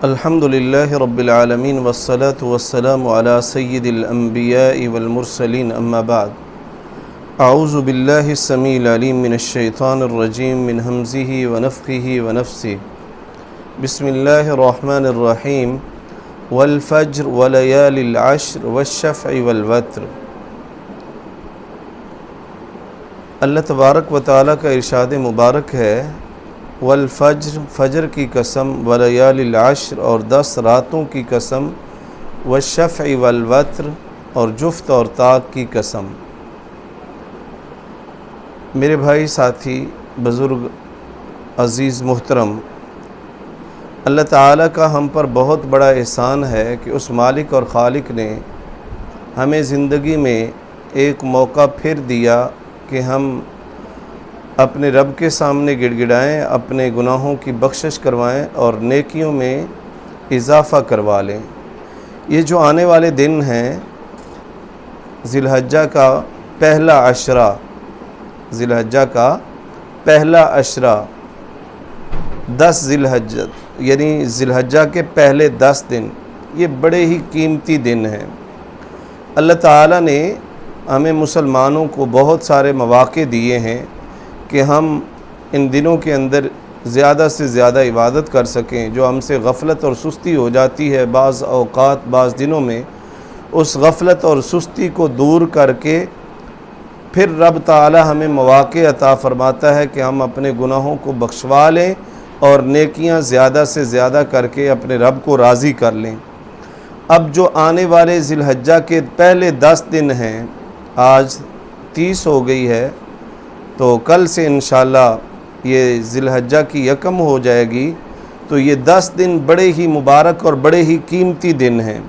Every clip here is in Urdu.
الحمد لله رب العالمين والصلاة والسلام على سيد الأنبياء والمرسلين أما بعد أعوذ بالله السميع العليم من الشيطان الرجيم من همزه ونفخه ونفسه بسم الله الرحمن الرحيم والفجر وليال العشر والشفع والوتر۔ اللہ تبارک و تعالیٰ کا ارشاد مبارک ہے والفجر، فجر کی قسم، ولیال العشر اور 10 راتوں کی قسم، والشفع والوتر اور جفت اور طاق کی قسم۔ میرے بھائی، ساتھی، بزرگ، عزیز، محترم، اللہ تعالیٰ کا ہم پر بہت بڑا احسان ہے کہ اس مالک اور خالق نے ہمیں زندگی میں ایک موقع پھر دیا کہ ہم اپنے رب کے سامنے گڑ گڑائیں، اپنے گناہوں کی بخشش کروائیں اور نیکیوں میں اضافہ کروا لیں۔ یہ جو آنے والے دن ہیں، ذی الحجہ کا پہلا عشرہ، ذی الحجہ کا پہلا عشرہ، 10 ذی الحجہ، یعنی ذی الحجہ کے پہلے 10 دن، یہ بڑے ہی قیمتی دن ہیں۔ اللہ تعالیٰ نے ہمیں مسلمانوں کو بہت سارے مواقع دیے ہیں کہ ہم ان دنوں کے اندر زیادہ سے زیادہ عبادت کر سکیں۔ جو ہم سے غفلت اور سستی ہو جاتی ہے بعض اوقات، بعض دنوں میں، اس غفلت اور سستی کو دور کر کے پھر رب تعالی ہمیں مواقع عطا فرماتا ہے کہ ہم اپنے گناہوں کو بخشوا لیں اور نیکیاں زیادہ سے زیادہ کر کے اپنے رب کو راضی کر لیں۔ اب جو آنے والے ذی الحجہ کے پہلے 10 دن ہیں، آج 30 ہو گئی ہے، تو کل سے انشاءاللہ یہ ذی الحجہ کی یکم ہو جائے گی، تو یہ 10 دن بڑے ہی مبارک اور بڑے ہی قیمتی دن ہیں۔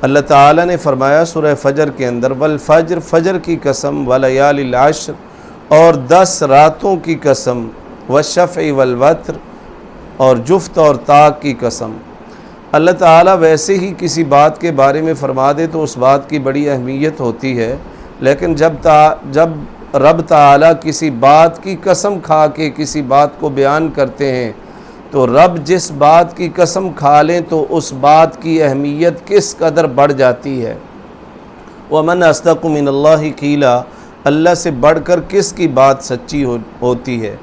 اللہ تعالیٰ نے فرمایا سورہ فجر کے اندر، والفجر، فجر کی قسم، ولیال العشر اور 10 راتوں کی قسم، والشفع والوتر اور جفت اور طاق کی قسم۔ اللہ تعالیٰ ویسے ہی کسی بات کے بارے میں فرما دے تو اس بات کی بڑی اہمیت ہوتی ہے، لیکن جب رب تعالیٰ کسی بات کی قسم کھا کے کسی بات کو بیان کرتے ہیں تو رب جس بات کی قسم کھا لیں تو اس بات کی اہمیت کس قدر بڑھ جاتی ہے۔ وَمَنْ أَصْدَقُ مِنَ اللَّهِ قِيلًا، اللہ سے بڑھ کر کس کی بات سچی ہوتی ہے؟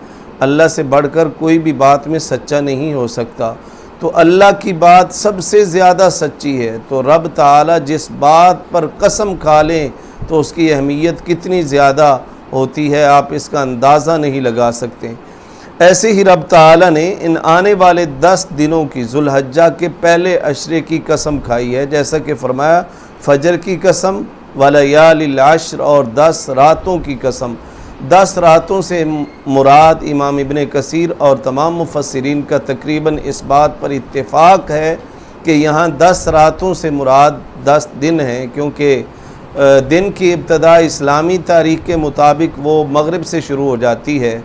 اللہ سے بڑھ کر کوئی بھی بات میں سچا نہیں ہو سکتا، تو اللہ کی بات سب سے زیادہ سچی ہے۔ تو رب تعالیٰ جس بات پر قسم کھا لیں تو اس کی اہمیت کتنی زیادہ ہوتی ہے، آپ اس کا اندازہ نہیں لگا سکتے۔ ایسے ہی رب تعالیٰ نے ان آنے والے 10 دنوں کی، ذو الحجہ کے پہلے عشرے کی قسم کھائی ہے، جیسا کہ فرمایا فجر کی قسم، ولیال العشر اور 10 راتوں کی قسم۔ 10 راتوں سے مراد امام ابن کثیر اور تمام مفسرین کا تقریباً اس بات پر اتفاق ہے کہ یہاں 10 راتوں سے مراد 10 دن ہیں، کیونکہ دن کی ابتدا اسلامی تاریخ کے مطابق وہ مغرب سے شروع ہو جاتی ہے،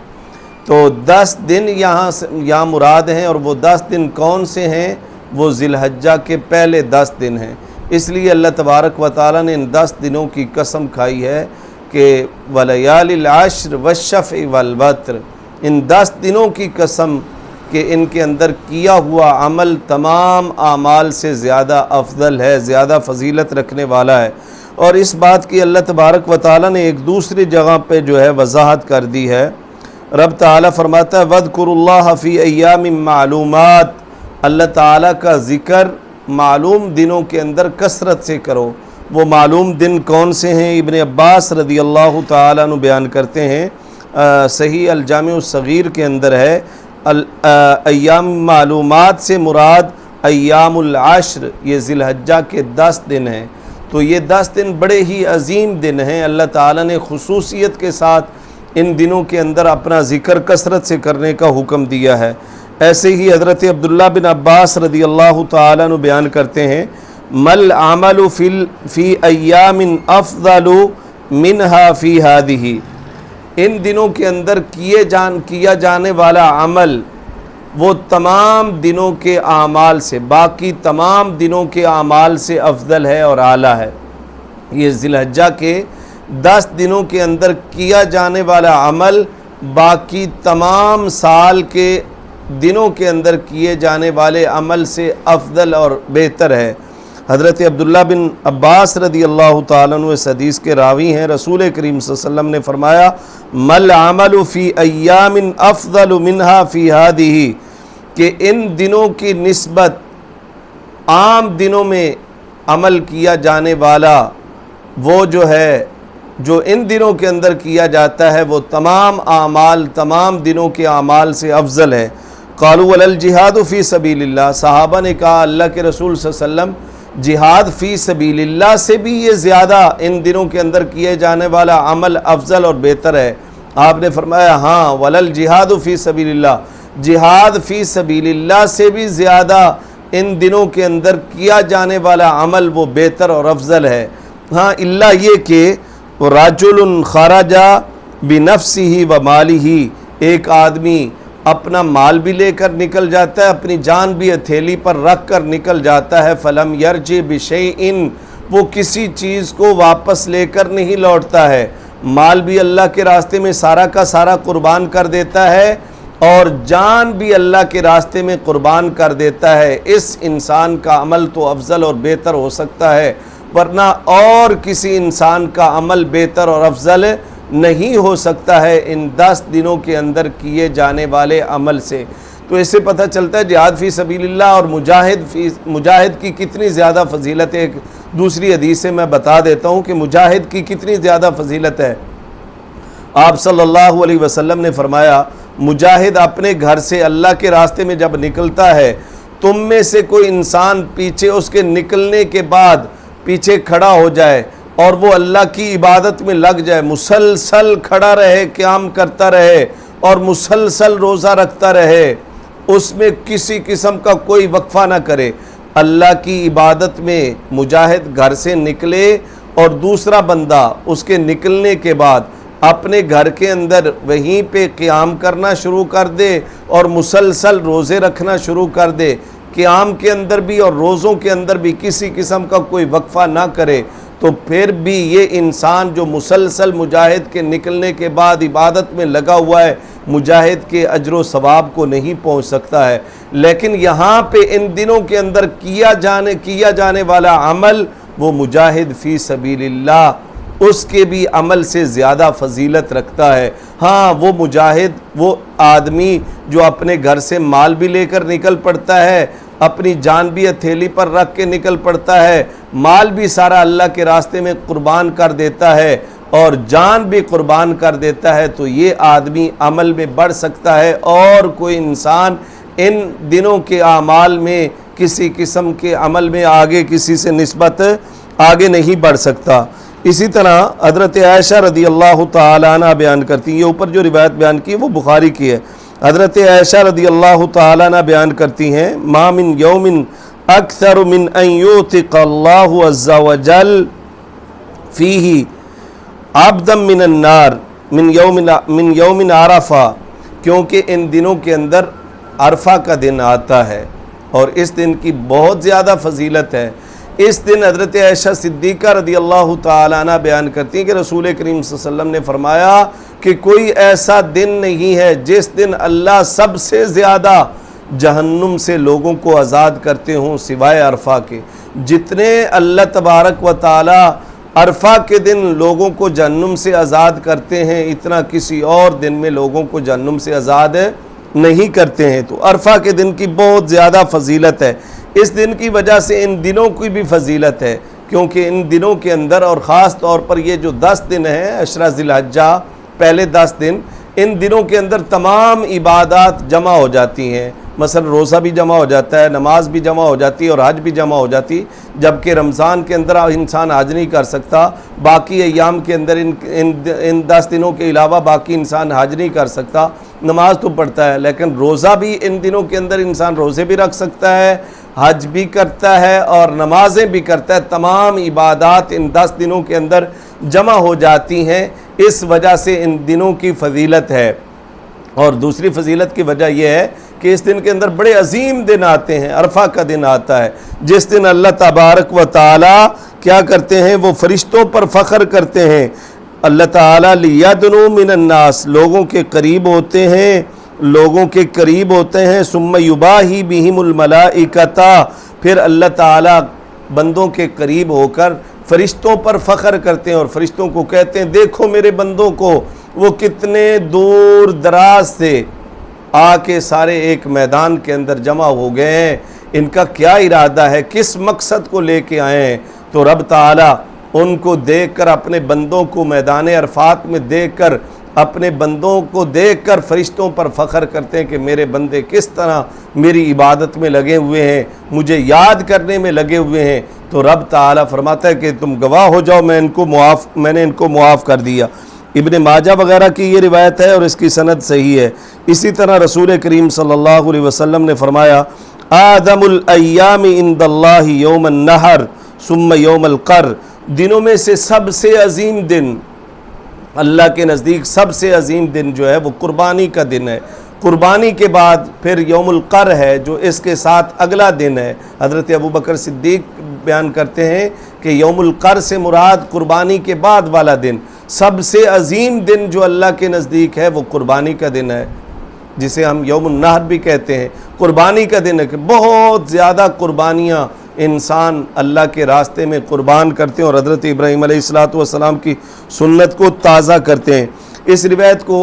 تو 10 دن یہاں مراد ہیں، اور وہ 10 دن کون سے ہیں؟ وہ ذی الحجہ کے پہلے 10 دن ہیں۔ اس لیے اللہ تبارک و تعالیٰ نے ان 10 دنوں کی قسم کھائی ہے کہ ولیال العشر والشفع والوتر، ان 10 دنوں کی قسم کہ ان کے اندر کیا ہوا عمل تمام اعمال سے زیادہ افضل ہے، زیادہ فضیلت رکھنے والا ہے۔ اور اس بات کی اللہ تبارک و تعالیٰ نے ایک دوسری جگہ پہ جو ہے وضاحت کر دی ہے۔ رب تعالیٰ فرماتا ہے وَاذْكُرُوا اللَّهَ فِي أَيَّامٍ مَّعْلُومَاتٍ، اللہ تعالیٰ کا ذکر معلوم دنوں کے اندر کثرت سے کرو۔ وہ معلوم دن کون سے ہیں؟ ابن عباس رضی اللہ تعالیٰ عنہ بیان کرتے ہیں، صحیح الجامع الصغیر کے اندر ہے، ایام معلومات سے مراد ایام العشر، یہ ذی الحجہ کے 10 دن ہیں۔ تو یہ 10 دن بڑے ہی عظیم دن ہیں، اللہ تعالیٰ نے خصوصیت کے ساتھ ان دنوں کے اندر اپنا ذکر کثرت سے کرنے کا حکم دیا ہے۔ ایسے ہی حضرت عبداللہ بن عباس رضی اللہ تعالیٰ عنہ بیان کرتے ہیں، مل عمل فی ایام افضل منہا فی ہادہ، ان دنوں کے اندر کیا جانے والا عمل وہ تمام دنوں کے اعمال سے، باقی تمام دنوں کے اعمال سے افضل ہے اور اعلیٰ ہے۔ یہ ذی الحجہ کے 10 دنوں کے اندر کیا جانے والا عمل باقی تمام سال کے دنوں کے اندر کیے جانے والے عمل سے افضل اور بہتر ہے۔ حضرت عبداللہ بن عباس رضی اللہ تعالیٰ عنہ اس حدیث کے راوی ہیں، رسول کریم صلی اللہ علیہ وسلم نے فرمایا مل عمل فی ایام افضل منہا فی ہادہ، کہ ان دنوں کی نسبت عام دنوں میں عمل کیا جانے والا وہ جو ہے جو ان دنوں کے اندر کیا جاتا ہے وہ تمام اعمال تمام دنوں کے اعمال سے افضل ہے۔ قالوا وللجہاد فی سبیل اللہ، صحابہ نے کہا اللہ کے رسول صلی اللہ علیہ وسلم جہاد فی سبیل اللہ سے بھی یہ زیادہ ان دنوں کے اندر کیے جانے والا عمل افضل اور بہتر ہے؟ آپ نے فرمایا ہاں، وللجہاد فی سبیل اللہ، جہاد فی سبیل اللہ سے بھی زیادہ ان دنوں کے اندر کیا جانے والا عمل وہ بہتر اور افضل ہے۔ ہاں اللہ یہ کہ رجل خرج بنفسہ و مالہ، ایک آدمی اپنا مال بھی لے کر نکل جاتا ہے، اپنی جان بھی ہتھیلی پر رکھ کر نکل جاتا ہے، فلم یرجع بشیء، وہ کسی چیز کو واپس لے کر نہیں لوٹتا ہے، مال بھی اللہ کے راستے میں سارا کا سارا قربان کر دیتا ہے اور جان بھی اللہ کے راستے میں قربان کر دیتا ہے، اس انسان کا عمل تو افضل اور بہتر ہو سکتا ہے، ورنہ اور کسی انسان کا عمل بہتر اور افضل نہیں ہو سکتا ہے ان 10 دنوں کے اندر کیے جانے والے عمل سے۔ تو اس سے پتہ چلتا ہے جہاد فی سبیل اللہ اور مجاہد کی کتنی زیادہ فضیلت ہے۔ ایک دوسری حدیث سے میں بتا دیتا ہوں کہ مجاہد کی کتنی زیادہ فضیلت ہے۔ آپ صلی اللہ علیہ وسلم نے فرمایا مجاہد اپنے گھر سے اللہ کے راستے میں جب نکلتا ہے، تم میں سے کوئی انسان پیچھے اس کے نکلنے کے بعد پیچھے کھڑا ہو جائے اور وہ اللہ کی عبادت میں لگ جائے، مسلسل کھڑا رہے، قیام کرتا رہے اور مسلسل روزہ رکھتا رہے، اس میں کسی قسم کا کوئی وقفہ نہ کرے، اللہ کی عبادت میں مجاہد گھر سے نکلے اور دوسرا بندہ اس کے نکلنے کے بعد اپنے گھر کے اندر وہیں پہ قیام کرنا شروع کر دے اور مسلسل روزے رکھنا شروع کر دے، قیام کے اندر بھی اور روزوں کے اندر بھی کسی قسم کا کوئی وقفہ نہ کرے، تو پھر بھی یہ انسان جو مسلسل مجاہد کے نکلنے کے بعد عبادت میں لگا ہوا ہے، مجاہد کے اجر و ثواب کو نہیں پہنچ سکتا ہے۔ لیکن یہاں پہ ان دنوں کے اندر کیا جانے والا عمل وہ مجاہد فی سبیل اللہ، اس کے بھی عمل سے زیادہ فضیلت رکھتا ہے۔ ہاں وہ مجاہد، وہ آدمی جو اپنے گھر سے مال بھی لے کر نکل پڑتا ہے، اپنی جان بھی ہتھیلی پر رکھ کے نکل پڑتا ہے، مال بھی سارا اللہ کے راستے میں قربان کر دیتا ہے اور جان بھی قربان کر دیتا ہے، تو یہ آدمی عمل میں بڑھ سکتا ہے اور کوئی انسان ان دنوں کے اعمال میں کسی قسم کے عمل میں آگے کسی سے نسبت آگے نہیں بڑھ سکتا۔ اسی طرح حضرت عائشہ رضی اللہ تعالیٰ عنہ بیان کرتی ہیں، یہ اوپر جو روایت بیان کی وہ بخاری کی ہے، حضرت عائشہ رضی اللہ تعالیٰ عنہ بیان کرتی ہیں ما من یوم اکثر من ان یوثق اللہ عز وجل فیہ عبدا من النار من یوم عرفہ، کیونکہ ان دنوں کے اندر عرفہ کا دن آتا ہے اور اس دن کی بہت زیادہ فضیلت ہے۔ اس دن حضرت عائشہ صدیقہ رضی اللہ تعالیٰ عنہ بیان کرتی ہیں کہ رسول کریم صلی اللہ علیہ وسلم نے فرمایا کہ کوئی ایسا دن نہیں ہے جس دن اللہ سب سے زیادہ جہنم سے لوگوں کو آزاد کرتے ہوں سوائے عرفہ کے۔ جتنے اللہ تبارک و تعالی عرفہ کے دن لوگوں کو جہنم سے آزاد کرتے ہیں، اتنا کسی اور دن میں لوگوں کو جہنم سے آزاد نہیں کرتے ہیں۔ تو عرفہ کے دن کی بہت زیادہ فضیلت ہے۔ اس دن کی وجہ سے ان دنوں کی بھی فضیلت ہے، کیونکہ ان دنوں کے اندر اور خاص طور پر یہ جو 10 دن ہیں عشرہ ذی الحجہ، پہلے 10 دن، ان دنوں کے اندر تمام عبادات جمع ہو جاتی ہیں، مثلا روزہ بھی جمع ہو جاتا ہے، نماز بھی جمع ہو جاتی ہے اور حج بھی جمع ہو جاتی، جبکہ رمضان کے اندر انسان حج نہیں کر سکتا، باقی ایام کے اندر ان 10 دنوں کے علاوہ باقی انسان حج نہیں کر سکتا، نماز تو پڑھتا ہے، لیکن روزہ بھی ان دنوں کے اندر انسان روزے بھی رکھ سکتا ہے، حج بھی کرتا ہے اور نمازیں بھی کرتا ہے، تمام عبادات ان 10 دنوں کے اندر جمع ہو جاتی ہیں، اس وجہ سے ان دنوں کی فضیلت ہے۔ اور دوسری فضیلت کی وجہ یہ ہے کہ اس دن کے اندر بڑے عظیم دن آتے ہیں، عرفہ کا دن آتا ہے، جس دن اللہ تبارک و تعالی کیا کرتے ہیں، وہ فرشتوں پر فخر کرتے ہیں، اللہ تعالی لیدنو من الناس، لوگوں کے قریب ہوتے ہیں لوگوں کے قریب ہوتے ہیں، ثم یباہی بہم الملائکۃ، پھر اللہ تعالیٰ بندوں کے قریب ہو کر فرشتوں پر فخر کرتے ہیں اور فرشتوں کو کہتے ہیں دیکھو میرے بندوں کو، وہ کتنے دور دراز سے آ کے سارے ایک میدان کے اندر جمع ہو گئے ہیں، ان کا کیا ارادہ ہے، کس مقصد کو لے کے آئے ہیں۔ تو رب تعالیٰ ان کو دیکھ کر، اپنے بندوں کو میدان عرفات میں دیکھ کر، اپنے بندوں کو دیکھ کر فرشتوں پر فخر کرتے ہیں کہ میرے بندے کس طرح میری عبادت میں لگے ہوئے ہیں، مجھے یاد کرنے میں لگے ہوئے ہیں۔ تو رب تعالیٰ فرماتا ہے کہ تم گواہ ہو جاؤ، میں نے ان کو معاف کر دیا۔ ابن ماجہ وغیرہ کی یہ روایت ہے اور اس کی سند صحیح ہے۔ اسی طرح رسول کریم صلی اللہ علیہ وسلم نے فرمایا آدم الایام عند اللہ یوم النحر ثم یوم القر، دنوں میں سے سب سے عظیم دن اللہ کے نزدیک، سب سے عظیم دن جو ہے وہ قربانی کا دن ہے۔ قربانی کے بعد پھر یوم القر ہے جو اس کے ساتھ اگلا دن ہے۔ حضرت ابوبکر صدیق بیان کرتے ہیں کہ یوم القر سے مراد قربانی کے بعد والا دن، سب سے عظیم دن جو اللہ کے نزدیک ہے وہ قربانی کا دن ہے، جسے ہم یوم النحر بھی کہتے ہیں۔ قربانی کا دن ہے کہ بہت زیادہ قربانیاں انسان اللہ کے راستے میں قربان کرتے ہیں اور حضرت ابراہیم علیہ السلام کی سنت کو تازہ کرتے ہیں۔ اس روایت کو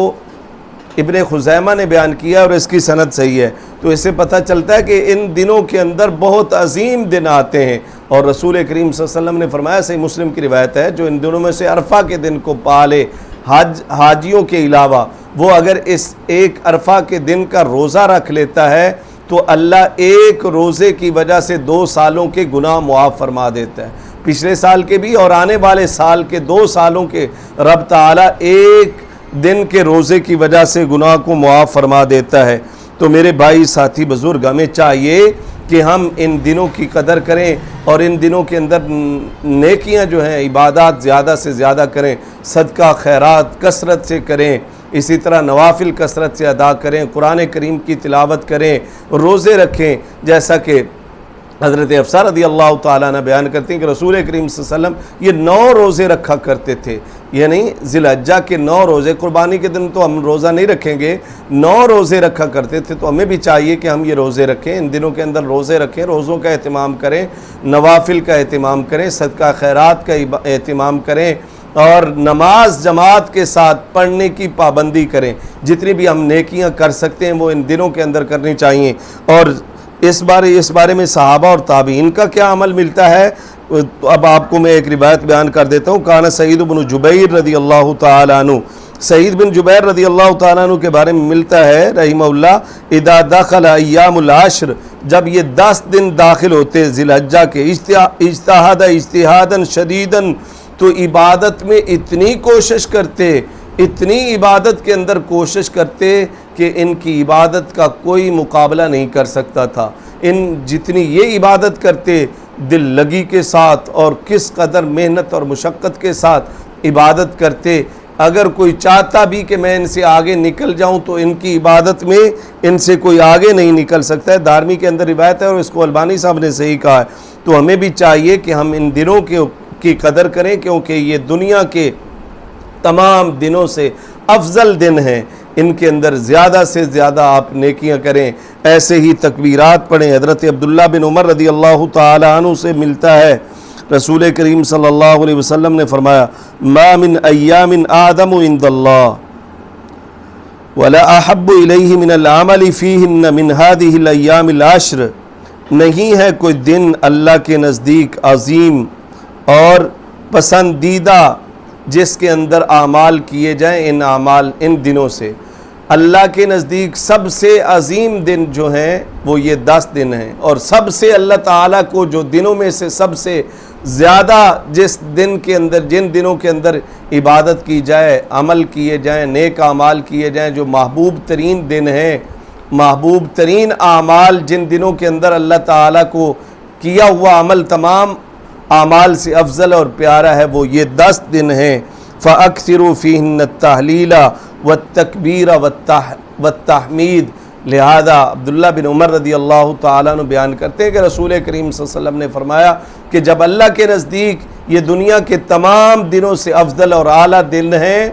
ابن خزیمہ نے بیان کیا اور اس کی سند صحیح ہے۔ تو اس سے پتہ چلتا ہے کہ ان دنوں کے اندر بہت عظیم دن آتے ہیں، اور رسول کریم صلی اللہ علیہ وسلم نے فرمایا، صحیح مسلم کی روایت ہے، جو ان دنوں میں سے عرفہ کے دن کو پالے حاجیوں کے علاوہ، وہ اگر اس ایک عرفہ کے دن کا روزہ رکھ لیتا ہے تو اللہ ایک روزے کی وجہ سے 2 سالوں کے گناہ معاف فرما دیتا ہے، پچھلے سال کے بھی اور آنے والے سال کے 2 سالوں کے رب تعالیٰ ایک دن کے روزے کی وجہ سے گناہ کو معاف فرما دیتا ہے۔ تو میرے بھائی ساتھی بزرگ، ہمیں چاہیے کہ ہم ان دنوں کی قدر کریں اور ان دنوں کے اندر نیکیاں جو ہیں، عبادات زیادہ سے زیادہ کریں، صدقہ خیرات کثرت سے کریں، اسی طرح نوافل کثرت سے ادا کریں، قرآن کریم کی تلاوت کریں، روزے رکھیں، جیسا کہ حضرت حفصہ رضی اللہ تعالیٰ عنہ بیان کرتے ہیں کہ رسول کریم صلی اللہ علیہ وسلم یہ 9 روزے رکھا کرتے تھے، یعنی ذی الحجہ کے 9 روزے، قربانی کے دن تو ہم روزہ نہیں رکھیں گے، 9 روزے رکھا کرتے تھے۔ تو ہمیں بھی چاہیے کہ ہم یہ روزے رکھیں، ان دنوں کے اندر روزے رکھیں، روزوں کا اہتمام کریں، نوافل کا اہتمام کریں، صدقہ خیرات کا اہتمام کریں، اور نماز جماعت کے ساتھ پڑھنے کی پابندی کریں۔ جتنی بھی ہم نیکیاں کر سکتے ہیں وہ ان دنوں کے اندر کرنی چاہیے۔ اور اس بارے میں صحابہ اور تابعین کا کیا عمل ملتا ہے، تو اب آپ کو میں ایک روایت بیان کر دیتا ہوں۔ کان سعید بن جبیر رضی اللہ تعالیٰ عنہ، سعید بن جبیر رضی اللہ تعالیٰ عنہ کے بارے میں ملتا ہے رحمہ اللہ، اذا دخل ایام العشر، جب یہ 10 دن داخل ہوتے ذی الحجہ کے، اجتہاد اجتہادا شدیدا، تو عبادت میں اتنی کوشش کرتے، اتنی عبادت کے اندر کوشش کرتے کہ ان کی عبادت کا کوئی مقابلہ نہیں کر سکتا تھا۔ ان جتنی یہ عبادت کرتے دل لگی کے ساتھ اور کس قدر محنت اور مشقت کے ساتھ عبادت کرتے، اگر کوئی چاہتا بھی کہ میں ان سے آگے نکل جاؤں تو ان کی عبادت میں ان سے کوئی آگے نہیں نکل سکتا ہے۔ دارمی کے اندر روایت ہے اور اس کو البانی صاحب نے صحیح کہا ہے۔ تو ہمیں بھی چاہیے کہ ہم ان دنوں کی قدر کریں، کیونکہ یہ دنیا کے تمام دنوں سے افضل دن ہیں، ان کے اندر زیادہ سے زیادہ آپ نیکیاں کریں، ایسے ہی تکبیرات پڑھیں۔ حضرت عبداللہ بن عمر رضی اللہ تعالی عنہ سے ملتا ہے، رسول کریم صلی اللہ علیہ وسلم نے فرمایا ما من ایام آدم عند اللہ ولا احب الیہ من العمل فیہن من هذه الایام العشر، نہیں ہے کوئی دن اللہ کے نزدیک عظیم اور پسندیدہ جس کے اندر اعمال کیے جائیں ان دنوں سے۔ اللہ کے نزدیک سب سے عظیم دن جو ہیں وہ یہ 10 دن ہیں، اور سب سے اللہ تعالیٰ کو جو دنوں میں سے سب سے زیادہ جن دنوں کے اندر عبادت کی جائے، عمل کیے جائیں، نیک اعمال کیے جائیں، جو محبوب ترین دن ہیں، محبوب ترین اعمال جن دنوں کے اندر اللہ تعالیٰ کو کیا ہوا عمل تمام اعمال سے افضل اور پیارا ہے، وہ یہ 10 دن ہیں۔ فَأَكْثِرُوا فِيهِنَّ التَّهْلِيلَ وَالتَّكْبِيرَ وَالتَّحْمِيدَ۔ لہذا عبداللہ بن عمر رضی اللہ تعالیٰ عنہ بیان کرتے ہیں کہ رسول کریم صلی اللہ علیہ وسلم نے فرمایا کہ جب اللہ کے نزدیک یہ دنیا کے تمام دنوں سے افضل اور اعلیٰ دن ہیں،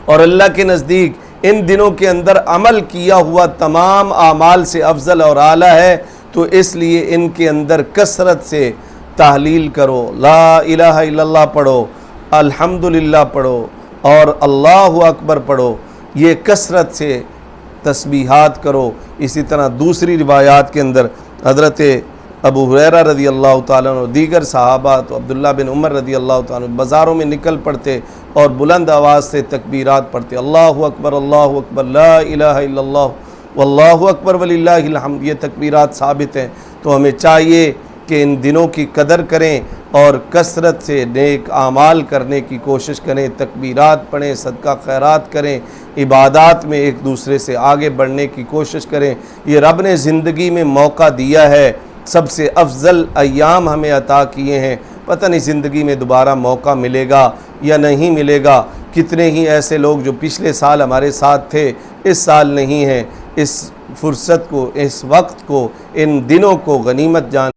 اور اللہ کے نزدیک ان دنوں کے اندر عمل کیا ہوا تمام اعمال سے افضل اور اعلیٰ ہے، تو اس لیے ان کے اندر کثرت سے تحلیل کرو، لا الہ الا اللہ پڑھو، الحمدللہ پڑھو اور اللہ اکبر پڑھو، یہ کثرت سے تسبیحات کرو۔ اسی طرح دوسری روایات کے اندر حضرت ابو ہریرہ رضی اللہ تعالیٰ عنہ، دیگر صحابہ تو عبداللہ بن عمر رضی اللہ تعالیٰ عنہ بازاروں میں نکل پڑتے اور بلند آواز سے تکبیرات پڑھتے، اللہ اکبر لا الہ الا اللہ واللہ اکبر وللہ الحمد، یہ تکبیرات ثابت ہیں۔ تو ہمیں چاہیے کہ ان دنوں کی قدر کریں اور کثرت سے نیک اعمال کرنے کی کوشش کریں، تکبیرات پڑھیں، صدقہ خیرات کریں، عبادات میں ایک دوسرے سے آگے بڑھنے کی کوشش کریں۔ یہ رب نے زندگی میں موقع دیا ہے، سب سے افضل ایام ہمیں عطا کیے ہیں، پتہ نہیں زندگی میں دوبارہ موقع ملے گا یا نہیں ملے گا۔ کتنے ہی ایسے لوگ جو پچھلے سال ہمارے ساتھ تھے، اس سال نہیں ہیں۔ اس فرصت کو، اس وقت کو، ان دنوں کو غنیمت جان